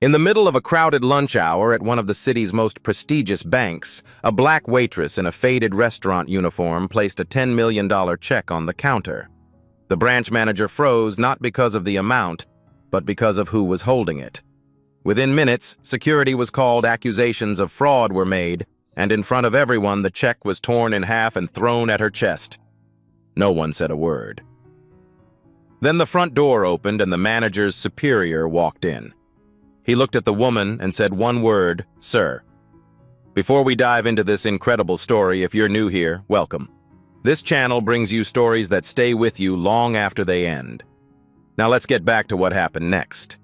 In the middle of a crowded lunch hour at one of the city's most prestigious banks, a black waitress in a faded restaurant uniform placed a $10 million check on the counter. The branch manager froze not because of the amount, but because of who was holding it. Within minutes, security was called, accusations of fraud were made, and in front of everyone the check was torn in half and thrown at her chest. No one said a word. Then the front door opened and the manager's superior walked in. He looked at the woman and said one word, "Sir." Before we dive into this incredible story, if you're new here, welcome. This channel brings you stories that stay with you long after they end. Now let's get back to what happened next.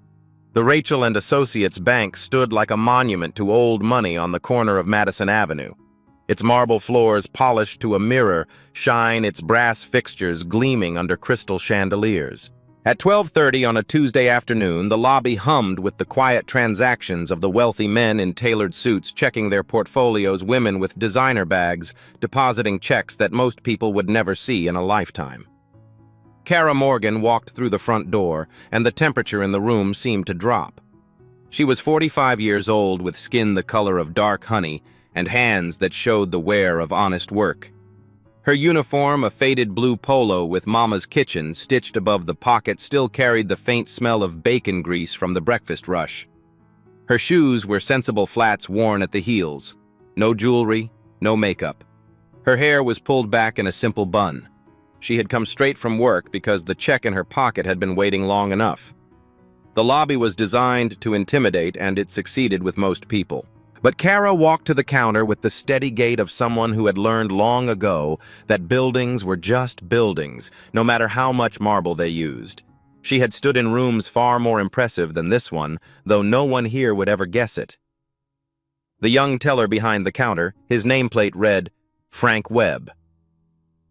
The Rachel and Associates Bank stood like a monument to old money on the corner of Madison Avenue. Its marble floors polished to a mirror shine its brass fixtures gleaming under crystal chandeliers. At 12:30 on a Tuesday afternoon, the lobby hummed with the quiet transactions of the wealthy men in tailored suits checking their portfolios, women with designer bags, depositing checks that most people would never see in a lifetime. Kara Morgan walked through the front door, and the temperature in the room seemed to drop. She was 45 years old with skin the color of dark honey and hands that showed the wear of honest work. Her uniform, a faded blue polo with Mama's Kitchen stitched above the pocket, still carried the faint smell of bacon grease from the breakfast rush. Her shoes were sensible flats worn at the heels. No jewelry, no makeup. Her hair was pulled back in a simple bun. She had come straight from work because the check in her pocket had been waiting long enough. The lobby was designed to intimidate, and it succeeded with most people. But Kara walked to the counter with the steady gait of someone who had learned long ago that buildings were just buildings, no matter how much marble they used. She had stood in rooms far more impressive than this one, though no one here would ever guess it. The young teller behind the counter, his nameplate read, Frank Webb,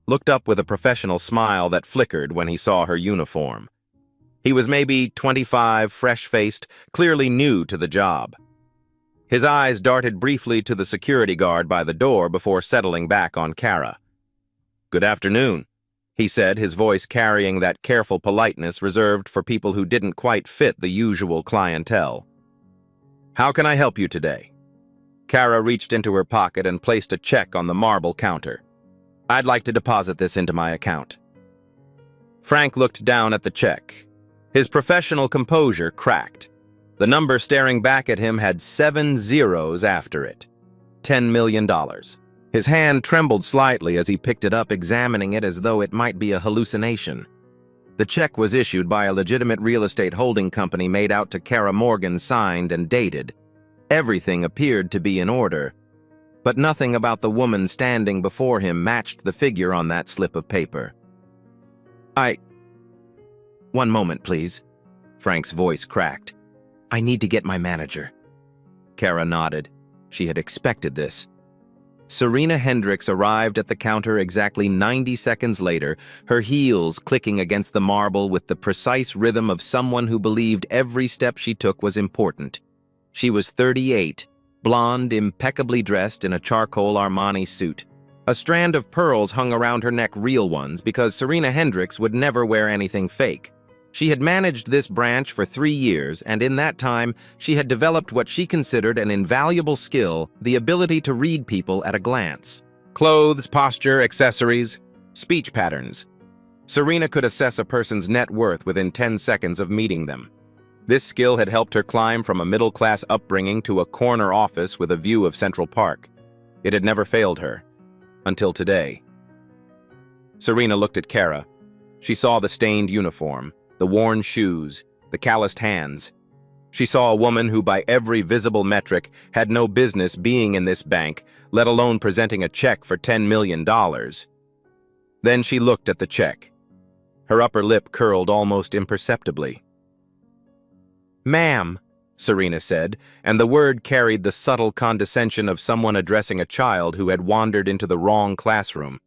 looked up with a professional smile that flickered when he saw her uniform. He was maybe 25, fresh-faced, clearly new to the job. His eyes darted briefly to the security guard by the door before settling back on Kara. "Good afternoon," he said, his voice carrying that careful politeness reserved for people who didn't quite fit the usual clientele. "How can I help you today?" Kara reached into her pocket and placed a check on the marble counter. "I'd like to deposit this into my account." Frank looked down at the check. His professional composure cracked. The number staring back at him had 7 zeros after it. $10 million. His hand trembled slightly as he picked it up, examining it as though it might be a hallucination. The check was issued by a legitimate real estate holding company made out to Kara Morgan, signed and dated. Everything appeared to be in order, but nothing about the woman standing before him matched the figure on that slip of paper. One moment, please." Frank's voice cracked. "I need to get my manager." Kara nodded. She had expected this. Serena Hendricks arrived at the counter exactly 90 seconds later, her heels clicking against the marble with the precise rhythm of someone who believed every step she took was important. She was 38, blonde, impeccably dressed in a charcoal Armani suit. A strand of pearls hung around her neck, real ones, because Serena Hendricks would never wear anything fake. She had managed this branch for 3 years, and in that time, she had developed what she considered an invaluable skill, the ability to read people at a glance. Clothes, posture, accessories, speech patterns. Serena could assess a person's net worth within 10 seconds of meeting them. This skill had helped her climb from a middle-class upbringing to a corner office with a view of Central Park. It had never failed her. Until today. Serena looked at Kara. She saw the stained uniform, the worn shoes, the calloused hands. She saw a woman who, by every visible metric, had no business being in this bank, let alone presenting a check for $10 million. Then she looked at the check. Her upper lip curled almost imperceptibly. "Ma'am," Serena said, and the word carried the subtle condescension of someone addressing a child who had wandered into the wrong classroom.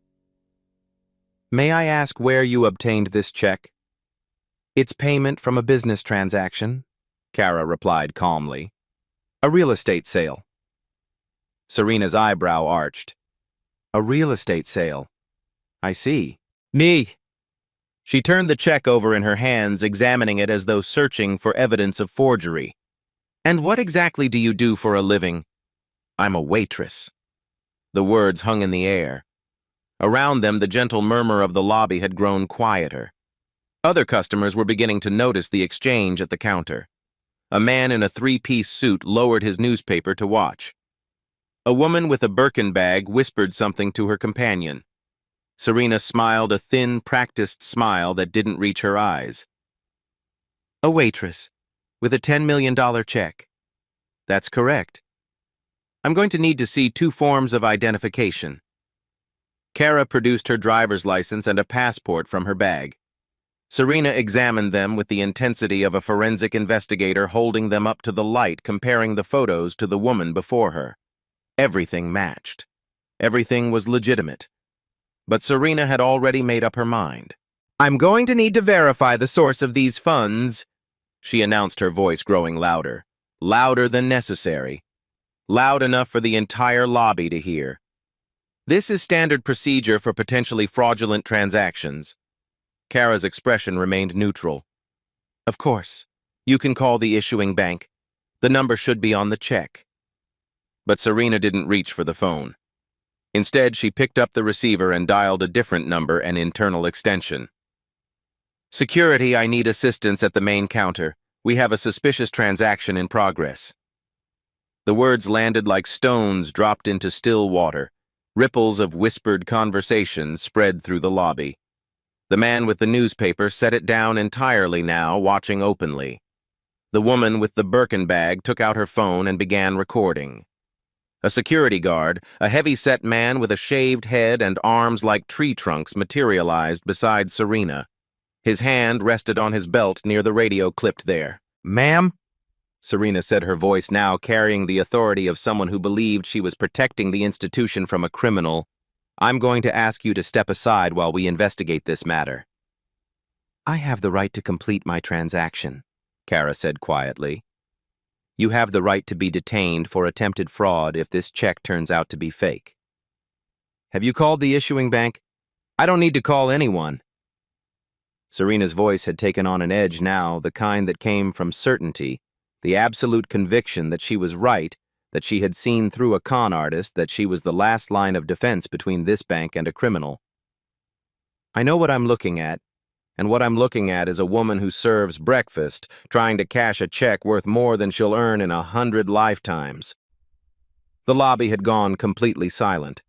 "May I ask where you obtained this check?" "It's payment from a business transaction," Kara replied calmly. "A real estate sale." Serena's eyebrow arched. "A real estate sale. I see." "Me." She turned the check over in her hands, examining it as though searching for evidence of forgery. And what exactly do you do for a living? I'm a waitress. The words hung in the air. Around them, the gentle murmur of the lobby had grown quieter. Other customers were beginning to notice the exchange at the counter. A man in a three-piece suit lowered his newspaper to watch. A woman with a Birkin bag whispered something to her companion. Serena smiled a thin, practiced smile that didn't reach her eyes. A waitress, with a $10 million check. That's correct. I'm going to need to see 2 forms of identification. Kara produced her driver's license and a passport from her bag. Serena examined them with the intensity of a forensic investigator holding them up to the light, comparing the photos to the woman before her. Everything matched. Everything was legitimate. But Serena had already made up her mind. I'm going to need to verify the source of these funds, she announced, her voice growing louder. Louder than necessary. Loud enough for the entire lobby to hear. This is standard procedure for potentially fraudulent transactions. Kara's expression remained neutral. Of course. You can call the issuing bank. The number should be on the check. But Serena didn't reach for the phone. Instead, she picked up the receiver and dialed a different number and internal extension. Security, I need assistance at the main counter. We have a suspicious transaction in progress. The words landed like stones dropped into still water. Ripples of whispered conversation spread through the lobby. The man with the newspaper set it down entirely now, watching openly. The woman with the Birkin bag took out her phone and began recording. A security guard, a heavy-set man with a shaved head and arms like tree trunks, materialized beside Serena. His hand rested on his belt near the radio clipped there. Ma'am? Serena said, her voice now carrying the authority of someone who believed she was protecting the institution from a criminal. I'm going to ask you to step aside while we investigate this matter. I have the right to complete my transaction, Kara said quietly. You have the right to be detained for attempted fraud if this check turns out to be fake. Have you called the issuing bank? I don't need to call anyone. Serena's voice had taken on an edge now, the kind that came from certainty, the absolute conviction that she was right, that she had seen through a con artist, that she was the last line of defense between this bank and a criminal. I know what I'm looking at, and what I'm looking at is a woman who serves breakfast, trying to cash a check worth more than she'll earn in 100 lifetimes. The lobby had gone completely silent.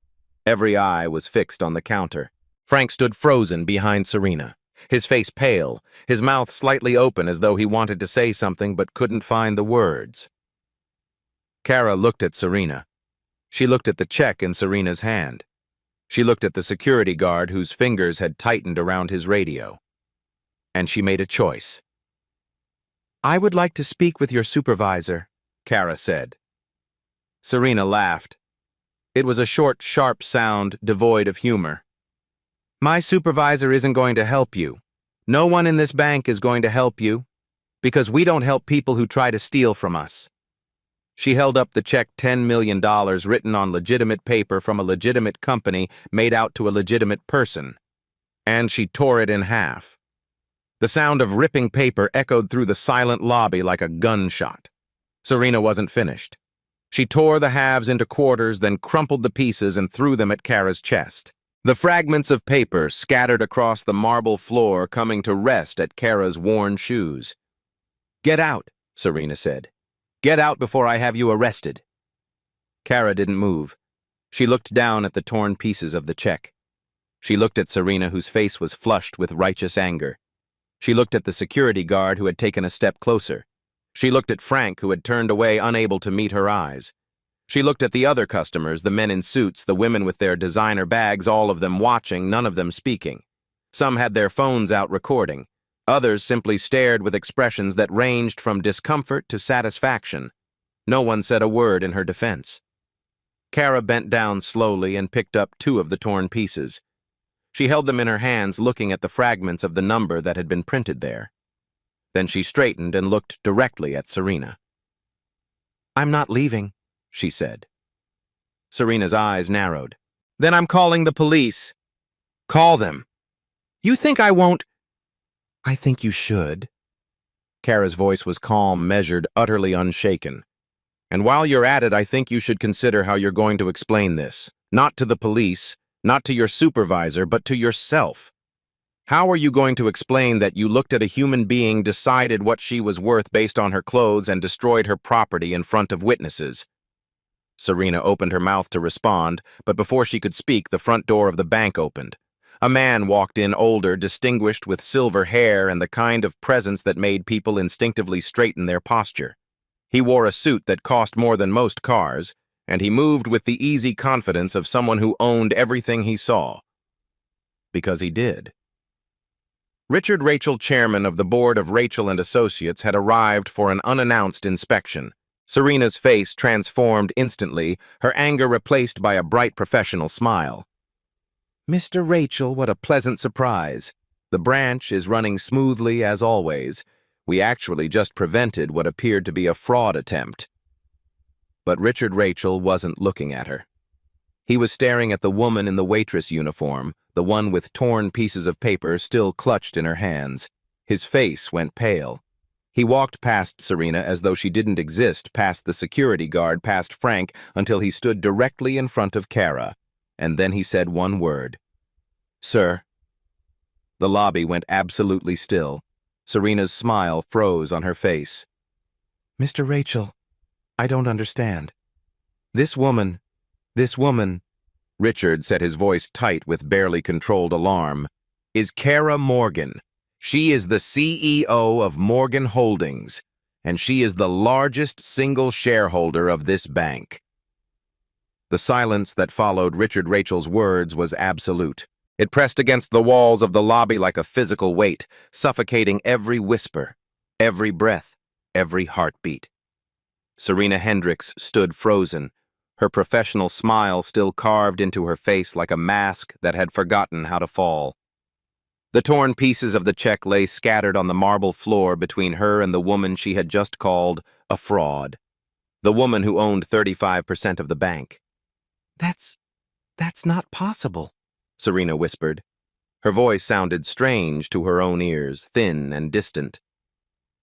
Every eye was fixed on the counter. Frank stood frozen behind Serena, his face pale, his mouth slightly open as though he wanted to say something but couldn't find the words. Kara looked at Serena. She looked at the check in Serena's hand. She looked at the security guard whose fingers had tightened around his radio. And she made a choice. I would like to speak with your supervisor, Kara said. Serena laughed. It was a short, sharp sound devoid of humor. My supervisor isn't going to help you. No one in this bank is going to help you, because we don't help people who try to steal from us. She held up the check, $10 million written on legitimate paper from a legitimate company made out to a legitimate person, and she tore it in half. The sound of ripping paper echoed through the silent lobby like a gunshot. Serena wasn't finished. She tore the halves into quarters, then crumpled the pieces and threw them at Kara's chest. The fragments of paper scattered across the marble floor, coming to rest at Kara's worn shoes. Get out, Serena said. Get out before I have you arrested. Kara didn't move. She looked down at the torn pieces of the check. She looked at Serena, whose face was flushed with righteous anger. She looked at the security guard who had taken a step closer. She looked at Frank, who had turned away, unable to meet her eyes. She looked at the other customers, the men in suits, the women with their designer bags, all of them watching, none of them speaking. Some had their phones out recording. Others simply stared with expressions that ranged from discomfort to satisfaction. No one said a word in her defense. Kara bent down slowly and picked up 2 of the torn pieces. She held them in her hands, looking at the fragments of the number that had been printed there. Then she straightened and looked directly at Serena. I'm not leaving, she said. Serena's eyes narrowed. Then I'm calling the police. Call them. You think I won't? I think you should. Kara's voice was calm, measured, utterly unshaken. "And while you're at it, I think you should consider how you're going to explain this. Not to the police, not to your supervisor, but to yourself. How are you going to explain that you looked at a human being, decided what she was worth based on her clothes, and destroyed her property in front of witnesses?" Serena opened her mouth to respond, but before she could speak, the front door of the bank opened. A man walked in, older, distinguished, with silver hair and the kind of presence that made people instinctively straighten their posture. He wore a suit that cost more than most cars, and he moved with the easy confidence of someone who owned everything he saw. Because he did. Richard Rachel, chairman of the board of Rachel and Associates, had arrived for an unannounced inspection. Serena's face transformed instantly, her anger replaced by a bright professional smile. "Mr. Rachel, what a pleasant surprise. The branch is running smoothly as always. We actually just prevented what appeared to be a fraud attempt." But Richard Rachel wasn't looking at her. He was staring at the woman in the waitress uniform, the one with torn pieces of paper still clutched in her hands. His face went pale. He walked past Serena as though she didn't exist, past the security guard, past Frank, until he stood directly in front of Kara. And then he said one word. "Sir." The lobby went absolutely still. Serena's smile froze on her face. "Mr. Rachel, I don't understand. This woman, Richard said, his voice tight with barely controlled alarm, "is Kara Morgan. She is the CEO of Morgan Holdings, and she is the largest single shareholder of this bank." The silence that followed Richard Rachel's words was absolute. It pressed against the walls of the lobby like a physical weight, suffocating every whisper, every breath, every heartbeat. Serena Hendricks stood frozen, her professional smile still carved into her face like a mask that had forgotten how to fall. The torn pieces of the check lay scattered on the marble floor between her and the woman she had just called a fraud, the woman who owned 35% of the bank. That's not possible," Serena whispered. Her voice sounded strange to her own ears, thin and distant.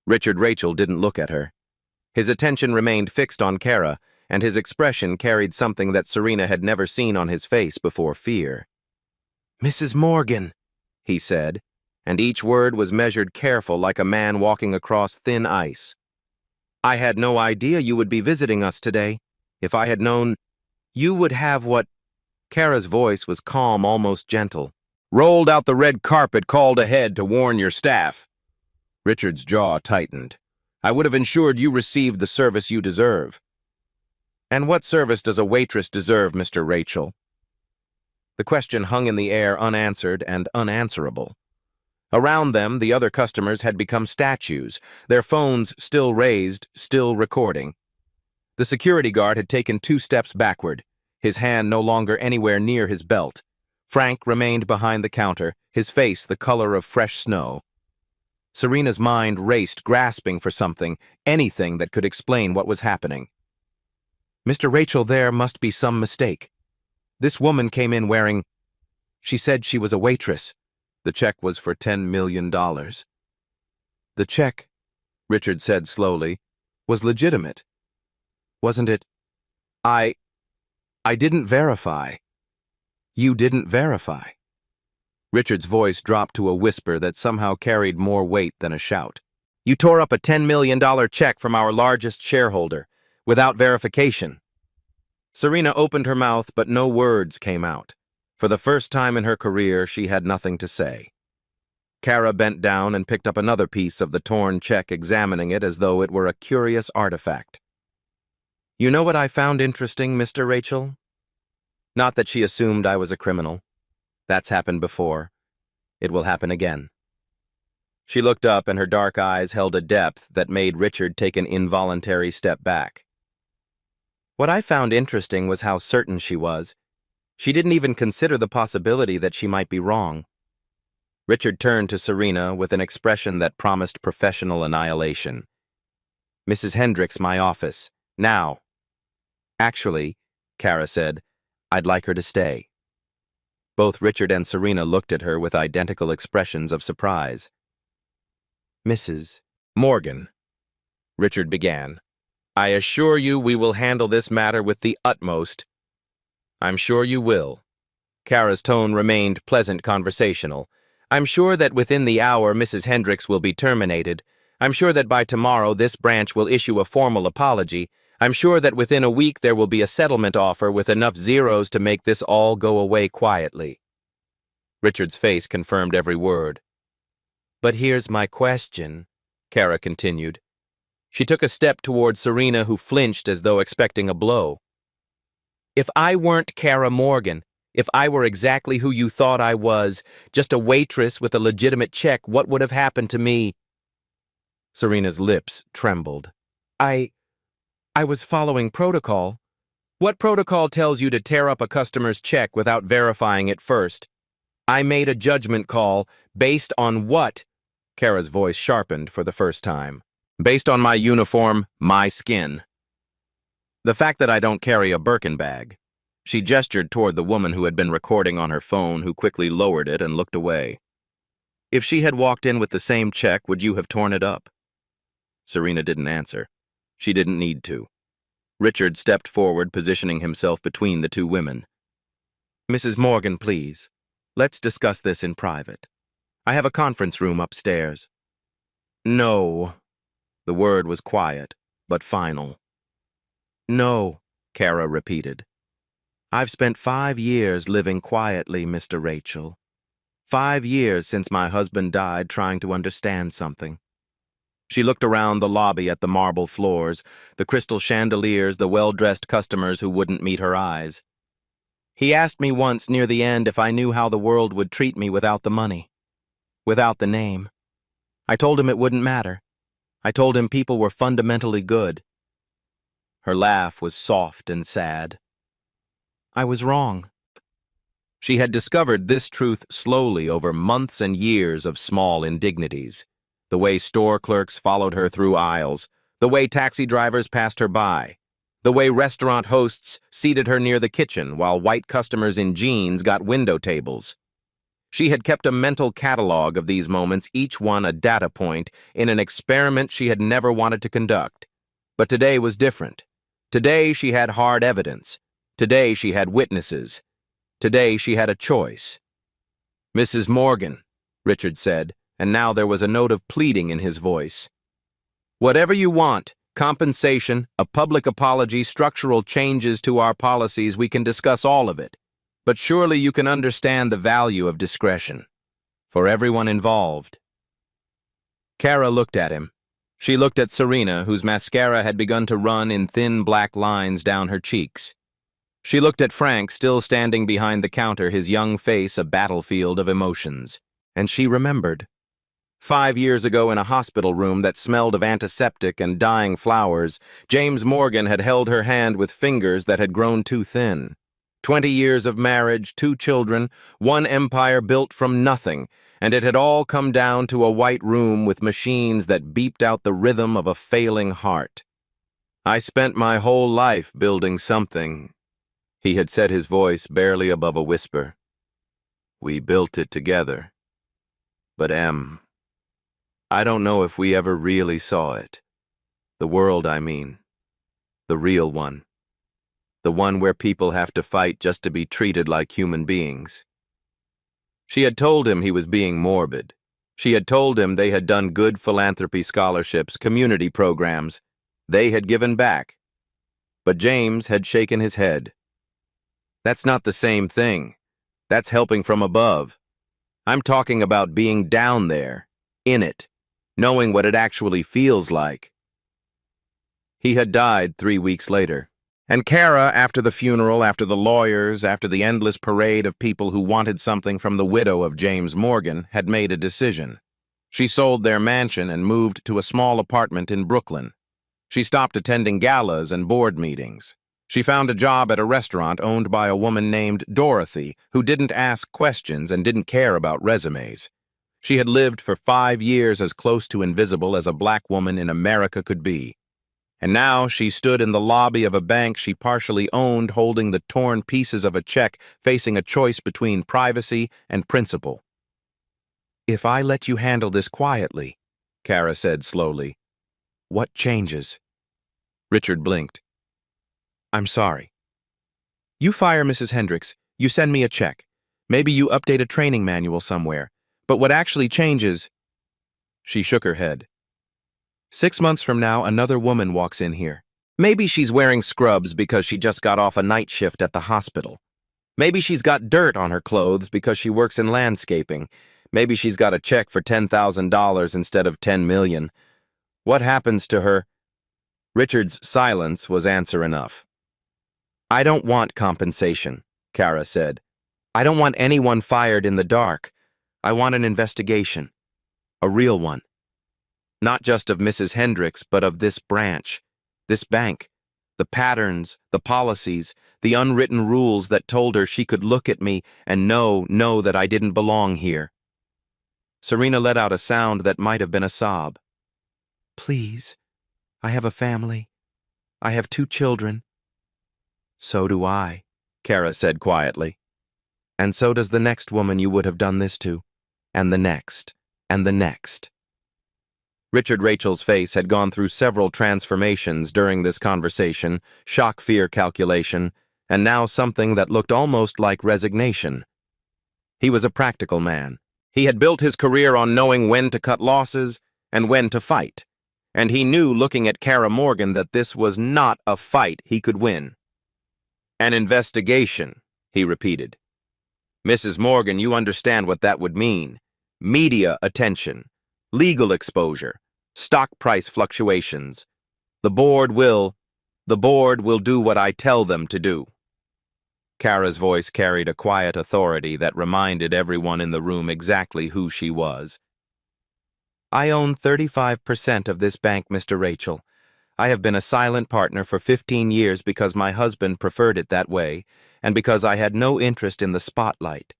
Richard Rachel didn't look at her. His attention remained fixed on Kara, and his expression carried something that Serena had never seen on his face before: fear. "Mrs. Morgan," he said, and each word was measured careful like a man walking across thin ice. "I had no idea you would be visiting us today. If I had known, you would have what—" Kara's voice was calm, almost gentle. "Rolled out the red carpet, called ahead to warn your staff." Richard's jaw tightened. "I would have ensured you received the service you deserve." "And what service does a waitress deserve, Mr. Rachel?" The question hung in the air, unanswered and unanswerable. Around them, the other customers had become statues, their phones still raised, still recording. The security guard had taken 2 steps backward, his hand no longer anywhere near his belt. Frank remained behind the counter, his face the color of fresh snow. Serena's mind raced, grasping for something, anything that could explain what was happening. "Mr. Rachel, there must be some mistake. This woman came in wearing— She said she was a waitress. The check was for $10 million. The check," Richard said slowly, "was legitimate. Wasn't it? I didn't verify." "You didn't verify?" Richard's voice dropped to a whisper that somehow carried more weight than a shout. "You tore up a $10 million check from our largest shareholder, without verification." Serena opened her mouth, but no words came out. For the first time in her career, she had nothing to say. Kara bent down and picked up another piece of the torn check, examining it as though it were a curious artifact. "You know what I found interesting, Mr. Rachel? Not that she assumed I was a criminal. That's happened before. It will happen again." She looked up, and her dark eyes held a depth that made Richard take an involuntary step back. "What I found interesting was how certain she was. She didn't even consider the possibility that she might be wrong." Richard turned to Serena with an expression that promised professional annihilation. "Mrs. Hendricks, my office. Now." "Actually," Kara said, "I'd like her to stay." Both Richard and Serena looked at her with identical expressions of surprise. "Mrs. Morgan, Richard began, I assure you we will handle this matter with the utmost. I'm sure you will. Kara's tone remained pleasant conversational. I'm sure that within the hour Mrs. Hendricks will be terminated. I'm sure that by tomorrow this branch will issue a formal apology. I'm sure that within a week there will be a settlement offer with enough zeros to make this all go away quietly. Richard's face confirmed every word. But here's my question, Kara continued. She took a step toward Serena, who flinched as though expecting a blow. If I weren't Kara Morgan, if I were exactly who you thought I was, just a waitress with a legitimate check, what would have happened to me? Serena's lips trembled. I was following protocol. What protocol tells you to tear up a customer's check without verifying it first? I made a judgment call based on what? Kara's voice sharpened for the first time. Based on my uniform, my skin. The fact that I don't carry a Birkin bag. She gestured toward the woman who had been recording on her phone, who quickly lowered it and looked away. If she had walked in with the same check, would you have torn it up? Serena didn't answer. She didn't need to. Richard stepped forward, positioning himself between the two women. Mrs. Morgan, please. Let's discuss this in private. I have a conference room upstairs. No. The word was quiet, but final. No, Kara repeated. I've spent 5 years living quietly, Mr. Rachel. 5 years since my husband died trying to understand something. She looked around the lobby at the marble floors, the crystal chandeliers, the well-dressed customers who wouldn't meet her eyes. He asked me once near the end if I knew how the world would treat me without the money, without the name. I told him it wouldn't matter. I told him people were fundamentally good. Her laugh was soft and sad. I was wrong. She had discovered this truth slowly over months and years of small indignities. The way store clerks followed her through aisles, the way taxi drivers passed her by, the way restaurant hosts seated her near the kitchen while white customers in jeans got window tables. She had kept a mental catalog of these moments, each one a data point, in an experiment she had never wanted to conduct. But today was different. Today she had hard evidence. Today she had witnesses. Today she had a choice. Mrs. Morgan, Richard said, and now there was a note of pleading in his voice. Whatever you want, compensation, a public apology, structural changes to our policies, we can discuss all of it. But surely you can understand the value of discretion. For everyone involved. Kara looked at him. She looked at Serena, whose mascara had begun to run in thin black lines down her cheeks. She looked at Frank, still standing behind the counter, his young face a battlefield of emotions. And she remembered. 5 years ago in a hospital room that smelled of antiseptic and dying flowers, James Morgan had held her hand with fingers that had grown too thin. 20 years of marriage, 2 children, 1 empire built from nothing, and it had all come down to a white room with machines that beeped out the rhythm of a failing heart. I spent my whole life building something. He had said, his voice barely above a whisper. We built it together. But I don't know if we ever really saw it. The world, I mean. The real one. The one where people have to fight just to be treated like human beings. She had told him he was being morbid. She had told him they had done good philanthropy scholarships, community programs. They had given back. But James had shaken his head. That's not the same thing. That's helping from above. I'm talking about being down there, in it, knowing what it actually feels like. He had died 3 weeks later. And Kara, after the funeral, after the lawyers, after the endless parade of people who wanted something from the widow of James Morgan, had made a decision. She sold their mansion and moved to a small apartment in Brooklyn. She stopped attending galas and board meetings. She found a job at a restaurant owned by a woman named Dorothy, who didn't ask questions and didn't care about resumes. She had lived for 5 years as close to invisible as a black woman in America could be. And now she stood in the lobby of a bank she partially owned, holding the torn pieces of a check, facing a choice between privacy and principle. If I let you handle this quietly, Kara said slowly. What changes? Richard blinked. I'm sorry. You fire Mrs. Hendricks, you send me a check. Maybe you update a training manual somewhere. But what actually changes... She shook her head. 6 months from now, another woman walks in here. Maybe she's wearing scrubs because she just got off a night shift at the hospital. Maybe she's got dirt on her clothes because she works in landscaping. Maybe she's got a check for $10,000 instead of $10 million. What happens to her? Richard's silence was answer enough. I don't want compensation, Kara said. I don't want anyone fired in the dark. I want an investigation. A real one. Not just of Mrs. Hendricks, but of this branch, this bank, the patterns, the policies, the unwritten rules that told her she could look at me and know that I didn't belong here. Serena let out a sound that might have been a sob. Please, I have a family. I have 2 children. So do I, Kara said quietly. And so does the next woman you would have done this to, and the next, and the next. Richard Rachel's face had gone through several transformations during this conversation, shock-fear calculation, and now something that looked almost like resignation. He was a practical man. He had built his career on knowing when to cut losses and when to fight, and he knew looking at Kara Morgan that this was not a fight he could win. An investigation, he repeated. Mrs. Morgan, you understand what that would mean. Media attention, legal exposure, stock price fluctuations. The board will do what I tell them to do. Kara's voice carried a quiet authority that reminded everyone in the room exactly who she was. I own 35% of this bank, Mr. Rachel. I have been a silent partner for 15 years because my husband preferred it that way, and because I had no interest in the spotlight.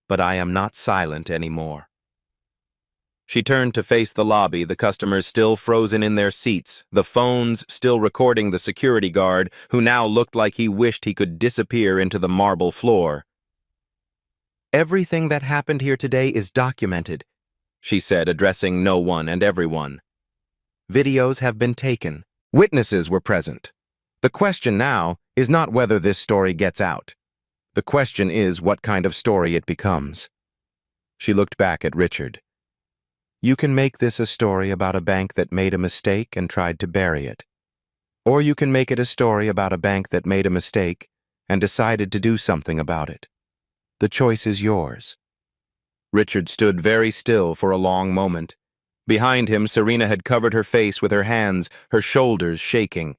But I am not silent anymore. She turned to face the lobby, the customers still frozen in their seats, the phones still recording the security guard, who now looked like he wished he could disappear into the marble floor. Everything that happened here today is documented, she said, addressing no one and everyone. Videos have been taken. Witnesses were present. The question now is not whether this story gets out. The question is what kind of story it becomes. She looked back at Richard. You can make this a story about a bank that made a mistake and tried to bury it. Or you can make it a story about a bank that made a mistake and decided to do something about it. The choice is yours. Richard stood very still for a long moment. Behind him, Serena had covered her face with her hands, her shoulders shaking.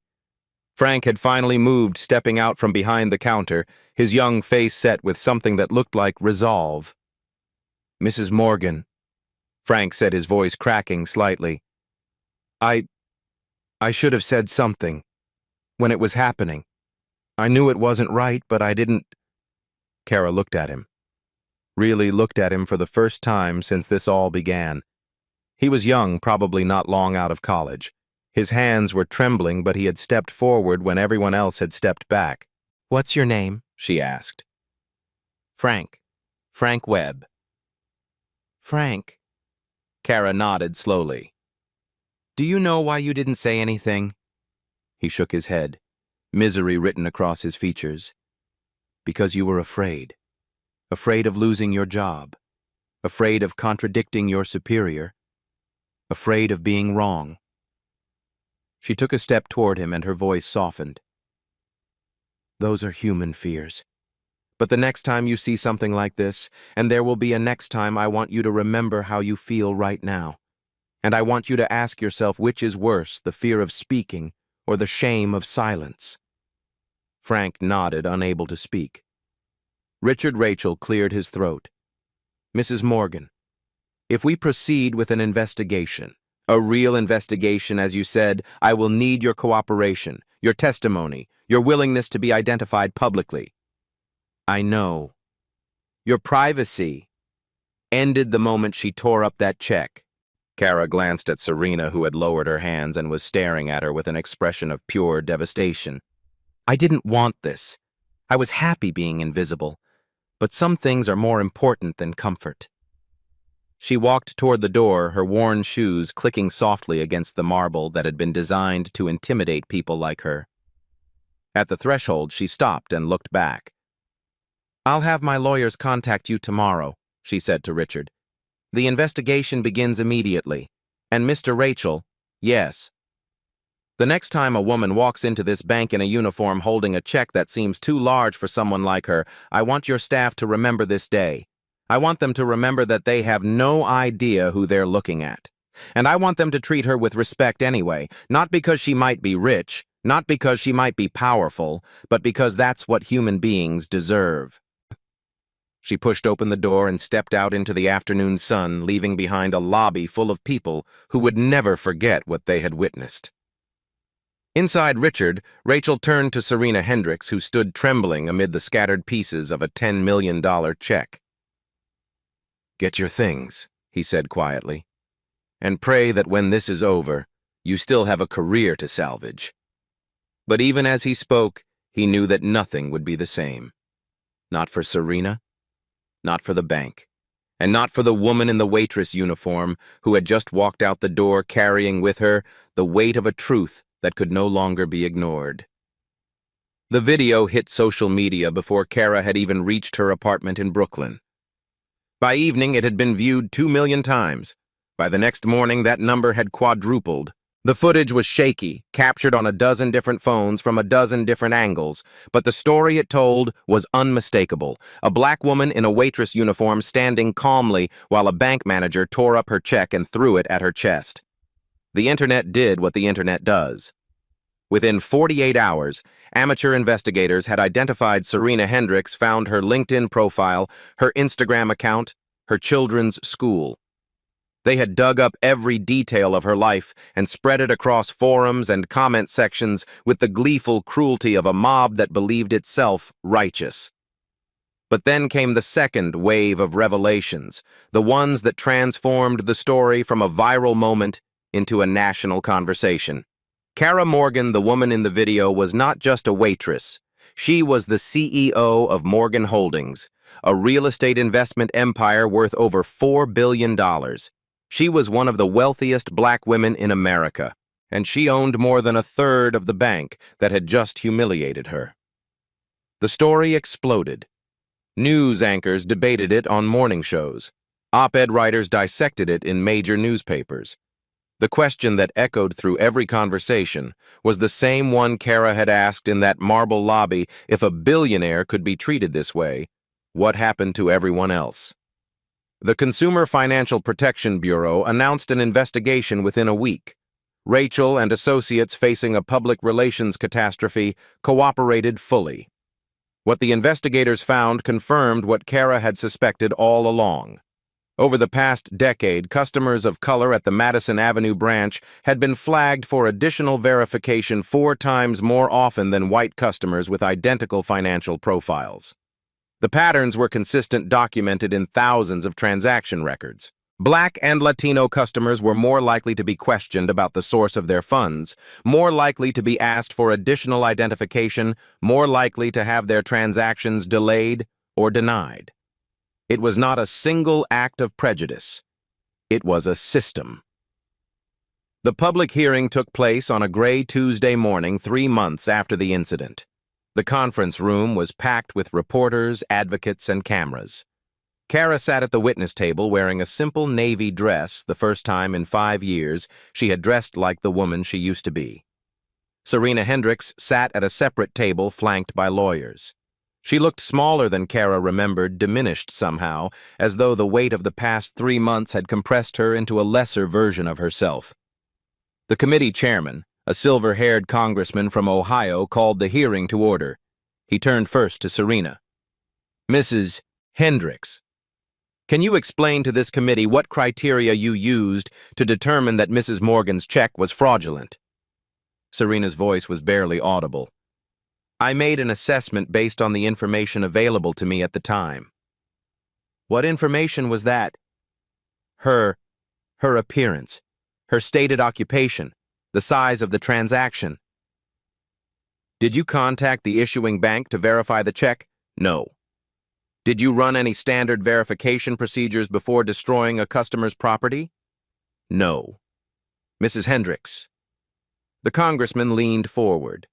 Frank had finally moved, stepping out from behind the counter, his young face set with something that looked like resolve. Mrs. Morgan, Frank said, his voice cracking slightly. I should have said something when it was happening. I knew it wasn't right, but I didn't. Kara looked at him. Really looked at him for the first time since this all began. He was young, probably not long out of college. His hands were trembling, but he had stepped forward when everyone else had stepped back. What's your name? She asked. Frank. Frank Webb. Frank. Kara nodded slowly. Do you know why you didn't say anything? He shook his head, misery written across his features. Because you were afraid. Afraid of losing your job. Afraid of contradicting your superior. Afraid of being wrong. She took a step toward him and her voice softened. Those are human fears. But the next time you see something like this, and there will be a next time, I want you to remember how you feel right now. And I want you to ask yourself which is worse, the fear of speaking or the shame of silence. Frank nodded, unable to speak. Richard Rachel cleared his throat. Mrs. Morgan, if we proceed with an investigation, a real investigation, as you said, I will need your cooperation, your testimony, your willingness to be identified publicly. I know. Your privacy ended the moment she tore up that check. Kara glanced at Serena, who had lowered her hands and was staring at her with an expression of pure devastation. I didn't want this. I was happy being invisible. But some things are more important than comfort. She walked toward the door, her worn shoes clicking softly against the marble that had been designed to intimidate people like her. At the threshold, she stopped and looked back. "I'll have my lawyers contact you tomorrow," she said to Richard. "The investigation begins immediately. And Mr. Rachel, yes. The next time a woman walks into this bank in a uniform holding a check that seems too large for someone like her, I want your staff to remember this day. I want them to remember that they have no idea who they're looking at. And I want them to treat her with respect anyway, not because she might be rich, not because she might be powerful, but because that's what human beings deserve." She pushed open the door and stepped out into the afternoon sun, leaving behind a lobby full of people who would never forget what they had witnessed. Inside Richard, Rachel turned to Serena Hendricks, who stood trembling amid the scattered pieces of a $10 million check. "Get your things," he said quietly, "and pray that when this is over, you still have a career to salvage." But even as he spoke, he knew that nothing would be the same. Not for Serena, not for the bank, and not for the woman in the waitress uniform who had just walked out the door carrying with her the weight of a truth that could no longer be ignored. The video hit social media before Kara had even reached her apartment in Brooklyn. By evening, it had been viewed 2 million times. By the next morning, that number had quadrupled. The footage was shaky, captured on a dozen different phones from a dozen different angles, but the story it told was unmistakable. A black woman in a waitress uniform standing calmly while a bank manager tore up her check and threw it at her chest. The internet did what the internet does. Within 48 hours, amateur investigators had identified Serena Hendricks, found her LinkedIn profile, her Instagram account, her children's school. They had dug up every detail of her life and spread it across forums and comment sections with the gleeful cruelty of a mob that believed itself righteous. But then came the second wave of revelations, the ones that transformed the story from a viral moment into a national conversation. Kara Morgan, the woman in the video, was not just a waitress. She was the CEO of Morgan Holdings, a real estate investment empire worth over $4 billion. She was one of the wealthiest black women in America, and she owned more than a third of the bank that had just humiliated her. The story exploded. News anchors debated it on morning shows. Op-ed writers dissected it in major newspapers. The question that echoed through every conversation was the same one Kara had asked in that marble lobby: if a billionaire could be treated this way, what happened to everyone else? The Consumer Financial Protection Bureau announced an investigation within a week. Rachel and associates, facing a public relations catastrophe, cooperated fully. What the investigators found confirmed what Kara had suspected all along. Over the past decade, customers of color at the Madison Avenue branch had been flagged for additional verification 4 times more often than white customers with identical financial profiles. The patterns were consistent, documented in thousands of transaction records. Black and Latino customers were more likely to be questioned about the source of their funds, more likely to be asked for additional identification, more likely to have their transactions delayed or denied. It was not a single act of prejudice. It was a system. The public hearing took place on a gray Tuesday morning 3 months after the incident. The conference room was packed with reporters, advocates, and cameras. Kara sat at the witness table wearing a simple navy dress. The first time in 5 years she had dressed like the woman she used to be. Serena Hendricks sat at a separate table flanked by lawyers. She looked smaller than Kara remembered, diminished somehow, as though the weight of the past 3 months had compressed her into a lesser version of herself. The committee chairman, a silver-haired congressman from Ohio, called the hearing to order. He turned first to Serena. "Mrs. Hendricks, can you explain to this committee what criteria you used to determine that Mrs. Morgan's check was fraudulent?" Serena's voice was barely audible. "I made an assessment based on the information available to me at the time." "What information was that?" Her appearance, her stated occupation, the size of the transaction." "Did you contact the issuing bank to verify the check?" "No." Did you run any standard verification procedures before destroying a customer's property? No. Mrs. Hendricks. The congressman leaned forward.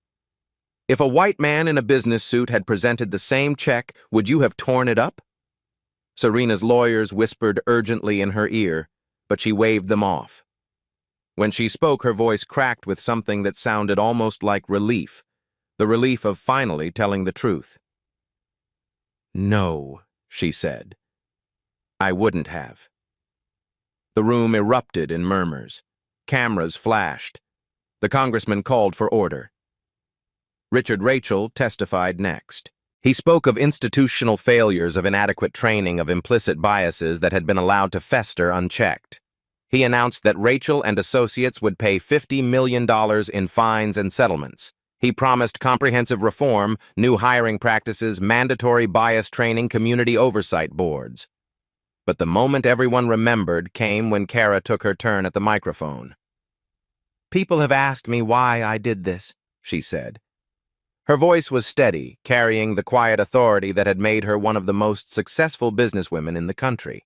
If a white man in a business suit had presented the same check, would you have torn it up? Serena's lawyers whispered urgently in her ear, but she waved them off. When she spoke, her voice cracked with something that sounded almost like relief, the relief of finally telling the truth. No, she said. I wouldn't have. The room erupted in murmurs. Cameras flashed. The congressman called for order. Richard Rachel testified next. He spoke of institutional failures, of inadequate training, of implicit biases that had been allowed to fester unchecked. He announced that Rachel and associates would pay $50 million in fines and settlements. He promised comprehensive reform, new hiring practices, mandatory bias training, community oversight boards. But the moment everyone remembered came when Kara took her turn at the microphone. People have asked me why I did this, she said. Her voice was steady, carrying the quiet authority that had made her one of the most successful businesswomen in the country.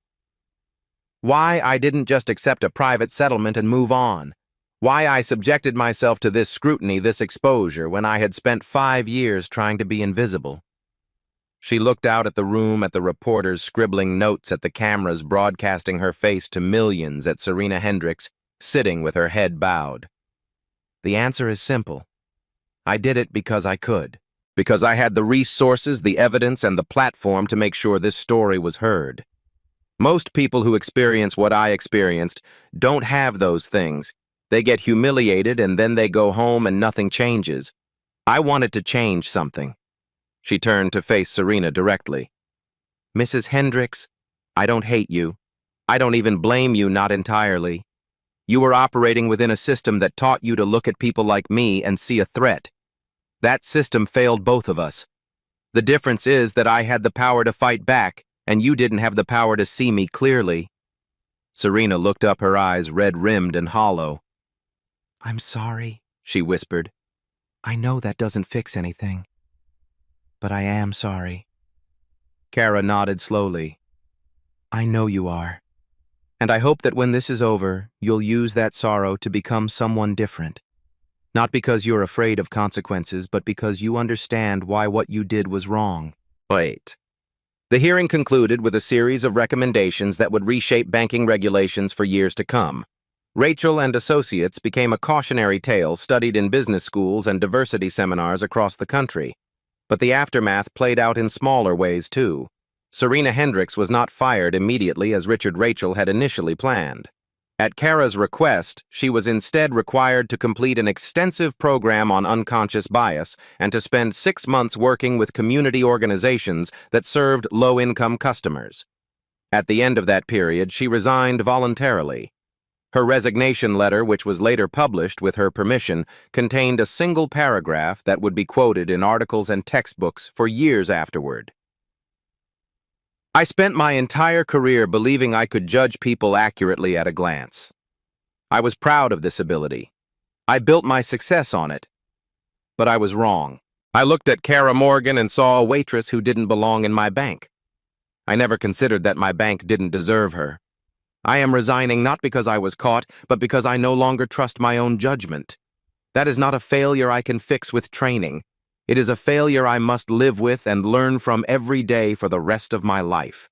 Why I didn't just accept a private settlement and move on. Why I subjected myself to this scrutiny, this exposure, when I had spent 5 years trying to be invisible. She looked out at the room, at the reporters scribbling notes, at the cameras broadcasting her face to millions, at Serena Hendricks, sitting with her head bowed. The answer is simple. I did it because I could. Because I had the resources, the evidence, and the platform to make sure this story was heard. Most people who experience what I experienced don't have those things. They get humiliated and then they go home and nothing changes. I wanted to change something. She turned to face Serena directly. Mrs. Hendricks, I don't hate you. I don't even blame you, not entirely. You were operating within a system that taught you to look at people like me and see a threat. That system failed both of us. The difference is that I had the power to fight back, and you didn't have the power to see me clearly. Serena looked up, her eyes red-rimmed and hollow. I'm sorry, she whispered. I know that doesn't fix anything. But I am sorry. Kara nodded slowly. I know you are. And I hope that when this is over, you'll use that sorrow to become someone different. Not because you're afraid of consequences, but because you understand why what you did was wrong. Wait. The hearing concluded with a series of recommendations that would reshape banking regulations for years to come. Rachel and Associates became a cautionary tale studied in business schools and diversity seminars across the country. But the aftermath played out in smaller ways, too. Serena Hendricks was not fired immediately as Richard Rachel had initially planned. At Kara's request, she was instead required to complete an extensive program on unconscious bias and to spend 6 months working with community organizations that served low-income customers. At the end of that period, she resigned voluntarily. Her resignation letter, which was later published with her permission, contained a single paragraph that would be quoted in articles and textbooks for years afterward. I spent my entire career believing I could judge people accurately at a glance. I was proud of this ability. I built my success on it. But I was wrong. I looked at Kara Morgan and saw a waitress who didn't belong in my bank. I never considered that my bank didn't deserve her. I am resigning not because I was caught, but because I no longer trust my own judgment. That is not a failure I can fix with training. It is a failure I must live with and learn from every day for the rest of my life.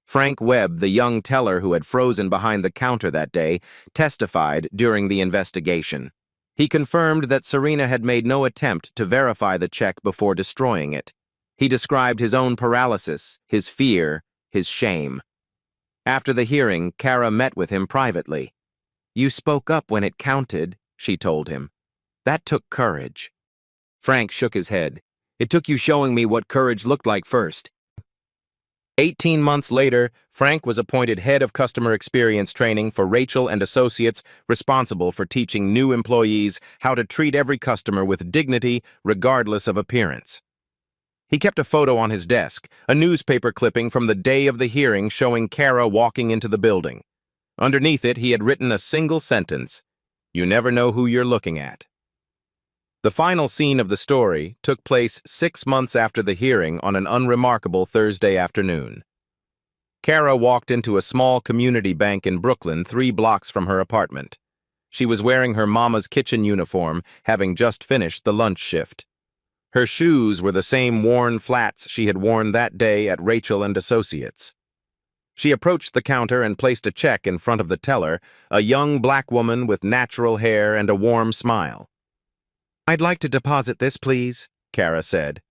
Frank Webb, the young teller who had frozen behind the counter that day, testified during the investigation. He confirmed that Serena had made no attempt to verify the check before destroying it. He described his own paralysis, his fear, his shame. After the hearing, Kara met with him privately. You spoke up when it counted, she told him. That took courage. Frank shook his head. It took you showing me what courage looked like first. 18 months later, Frank was appointed head of customer experience training for Rachel and Associates, responsible for teaching new employees how to treat every customer with dignity, regardless of appearance. He kept a photo on his desk, a newspaper clipping from the day of the hearing showing Kara walking into the building. Underneath it, he had written a single sentence: "You never know who you're looking at." The final scene of the story took place 6 months after the hearing on an unremarkable Thursday afternoon. Kara walked into a small community bank in Brooklyn 3 blocks from her apartment. She was wearing her mama's kitchen uniform, having just finished the lunch shift. Her shoes were the same worn flats she had worn that day at Rachel and Associates. She approached the counter and placed a check in front of the teller, a young black woman with natural hair and a warm smile. "I'd like to deposit this, please," Kara said.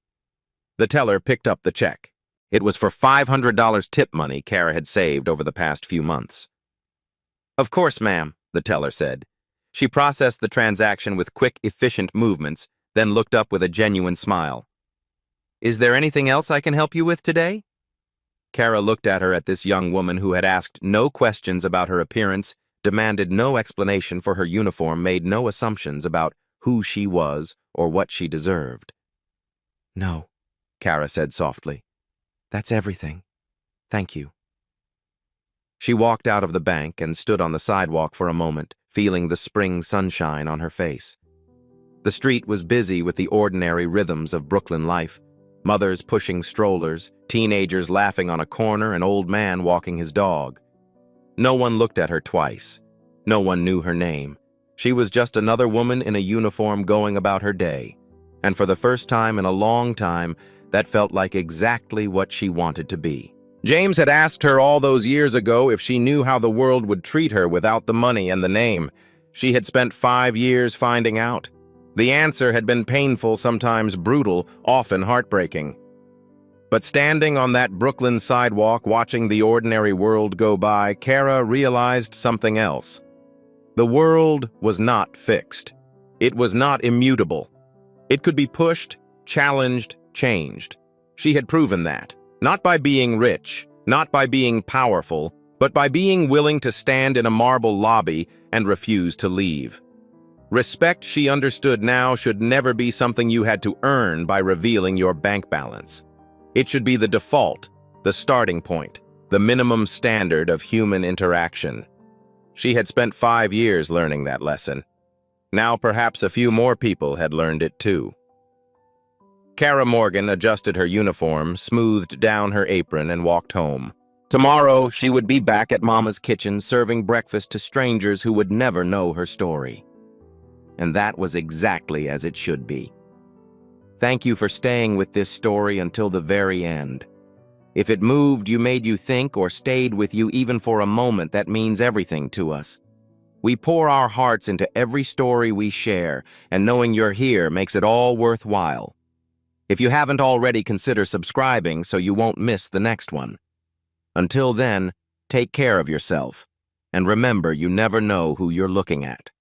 The teller picked up the check. It was for $500 tip money Kara had saved over the past few months. "Of course, ma'am," the teller said. She processed the transaction with quick, efficient movements, then looked up with a genuine smile. "Is there anything else I can help you with today?" Kara looked at this young woman who had asked no questions about her appearance, demanded no explanation for her uniform, made no assumptions about who she was or what she deserved. "No," Kara said softly. "That's everything. Thank you." She walked out of the bank and stood on the sidewalk for a moment, feeling the spring sunshine on her face. The street was busy with the ordinary rhythms of Brooklyn life. Mothers pushing strollers, teenagers laughing on a corner, an old man walking his dog. No one looked at her twice. No one knew her name. She was just another woman in a uniform going about her day. And for the first time in a long time, that felt like exactly what she wanted to be. James had asked her all those years ago if she knew how the world would treat her without the money and the name. She had spent 5 years finding out. The answer had been painful, sometimes brutal, often heartbreaking. But standing on that Brooklyn sidewalk, watching the ordinary world go by, Kara realized something else. The world was not fixed. It was not immutable. It could be pushed, challenged, changed. She had proven that, not by being rich, not by being powerful, but by being willing to stand in a marble lobby and refuse to leave. Respect, she understood now, should never be something you had to earn by revealing your bank balance. It should be the default, the starting point, the minimum standard of human interaction. She had spent 5 years learning that lesson. Now perhaps a few more people had learned it too. Kara Morgan adjusted her uniform, smoothed down her apron, and walked home. Tomorrow, she would be back at Mama's kitchen serving breakfast to strangers who would never know her story. And that was exactly as it should be. Thank you for staying with this story until the very end. If it moved you, made you think, or stayed with you even for a moment, that means everything to us. We pour our hearts into every story we share, and knowing you're here makes it all worthwhile. If you haven't already, consider subscribing so you won't miss the next one. Until then, take care of yourself, and remember, you never know who you're looking at.